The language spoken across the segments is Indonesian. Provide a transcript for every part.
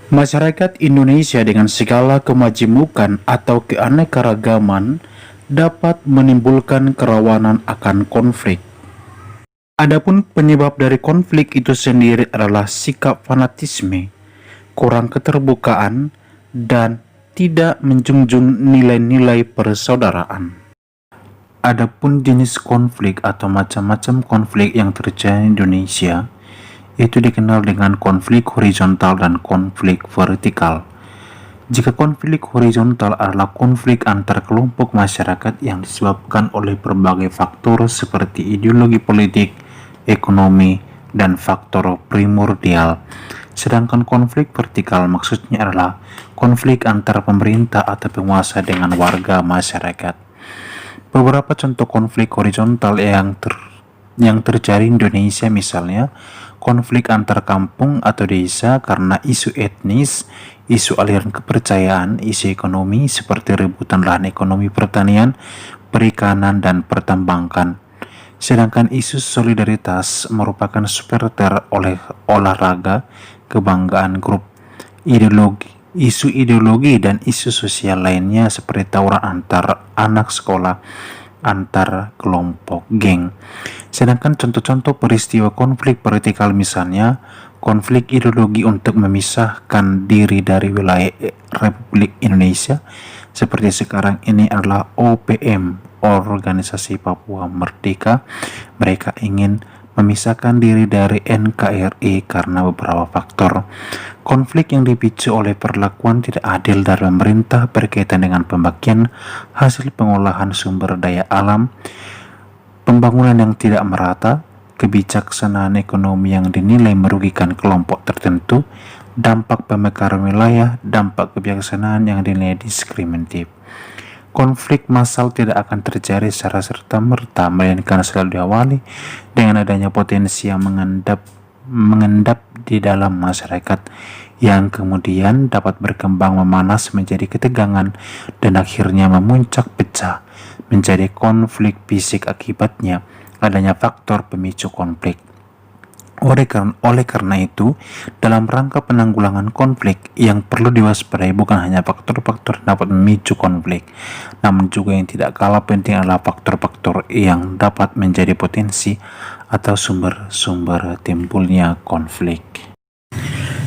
Masyarakat Indonesia dengan segala kemajemukan atau keanekaragaman dapat menimbulkan kerawanan akan konflik. Adapun penyebab dari konflik itu sendiri adalah sikap fanatisme, kurang keterbukaan, dan tidak menjunjung nilai-nilai persaudaraan. Adapun jenis konflik atau macam-macam konflik yang terjadi di Indonesia itu dikenal dengan konflik horizontal dan konflik vertikal. Jika konflik horizontal adalah konflik antar kelompok masyarakat yang disebabkan oleh berbagai faktor seperti ideologi politik, ekonomi, dan faktor primordial. Sedangkan konflik vertikal maksudnya adalah konflik antar pemerintah atau penguasa dengan warga masyarakat. Beberapa contoh konflik horizontal yang terjadi di Indonesia misalnya konflik antar kampung atau desa karena isu etnis, isu aliran kepercayaan, isu ekonomi seperti rebutan lahan ekonomi pertanian, perikanan, dan pertambangan. Sedangkan isu solidaritas merupakan supporter oleh olahraga, kebanggaan grup, isu ideologi dan isu sosial lainnya seperti tawuran antar anak sekolah, antar kelompok geng. Sedangkan contoh-contoh peristiwa konflik vertikal misalnya konflik ideologi untuk memisahkan diri dari wilayah Republik Indonesia seperti sekarang ini adalah OPM, Organisasi Papua Merdeka. Mereka ingin memisahkan diri dari NKRI karena beberapa faktor. Konflik yang dipicu oleh perlakuan tidak adil dari pemerintah berkaitan dengan pembagian hasil pengolahan sumber daya alam, pembangunan yang tidak merata, kebijaksanaan ekonomi yang dinilai merugikan kelompok tertentu, dampak pemekaran wilayah, dampak kebijaksanaan yang dinilai diskriminatif. Konflik massal tidak akan terjadi secara serta-merta, melainkan selalu diawali dengan adanya potensi yang mengendap di dalam masyarakat, yang kemudian dapat berkembang memanas menjadi ketegangan dan akhirnya memuncak pecah menjadi konflik fisik akibatnya adanya faktor pemicu konflik. Oleh karena itu, dalam rangka penanggulangan konflik yang perlu diwaspadai bukan hanya faktor-faktor yang dapat memicu konflik, namun juga yang tidak kalah penting adalah faktor-faktor yang dapat menjadi potensi atau sumber-sumber timbulnya konflik.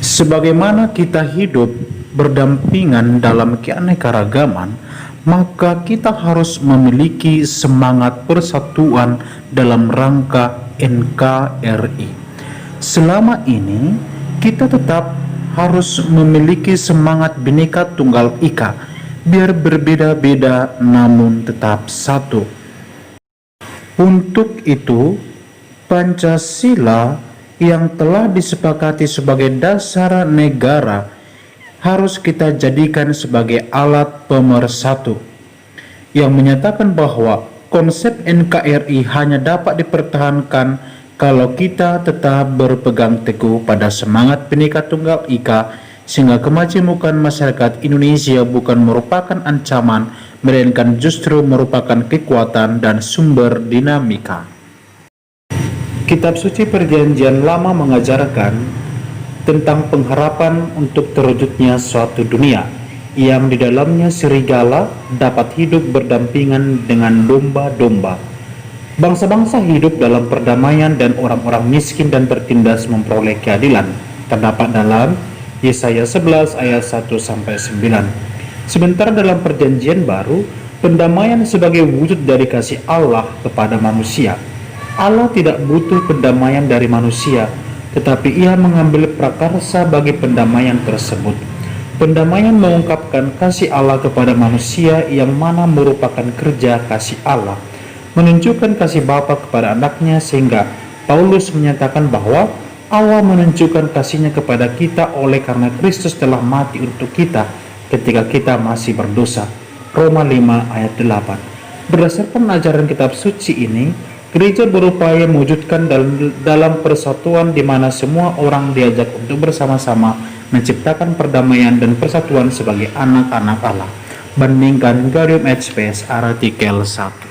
Sebagaimana kita hidup berdampingan dalam keanekaragaman, maka kita harus memiliki semangat persatuan dalam rangka NKRI. Selama ini, kita tetap harus memiliki semangat Bhinneka Tunggal Ika, biar berbeda-beda namun tetap satu. Untuk itu, Pancasila yang telah disepakati sebagai dasar negara harus kita jadikan sebagai alat pemersatu yang menyatakan bahwa konsep NKRI hanya dapat dipertahankan kalau kita tetap berpegang teguh pada semangat Bhinneka Tunggal Ika, sehingga kemajemukan masyarakat Indonesia bukan merupakan ancaman, melainkan justru merupakan kekuatan dan sumber dinamika. Kitab suci Perjanjian Lama mengajarkan tentang pengharapan untuk terwujudnya suatu dunia yang di dalamnya serigala dapat hidup berdampingan dengan domba-domba. Bangsa-bangsa hidup dalam perdamaian dan orang-orang miskin dan tertindas memperoleh keadilan. Terdapat dalam Yesaya 11 ayat 1-9. Sementara dalam Perjanjian Baru, pendamaian sebagai wujud dari kasih Allah kepada manusia. Allah tidak butuh pendamaian dari manusia, tetapi Ia mengambil prakarsa bagi pendamaian tersebut. Pendamaian mengungkapkan kasih Allah kepada manusia yang mana merupakan kerja kasih Allah, menunjukkan kasih Bapa kepada anaknya, sehingga Paulus menyatakan bahwa Allah menunjukkan kasih-Nya kepada kita oleh karena Kristus telah mati untuk kita ketika kita masih berdosa. Roma 5 ayat 8. Berdasarkan ajaran kitab suci ini, gereja berupaya mewujudkan dalam persatuan di mana semua orang diajak untuk bersama-sama menciptakan perdamaian dan persatuan sebagai anak-anak Allah. Bandingkan Gaudium et Spes artikel 1.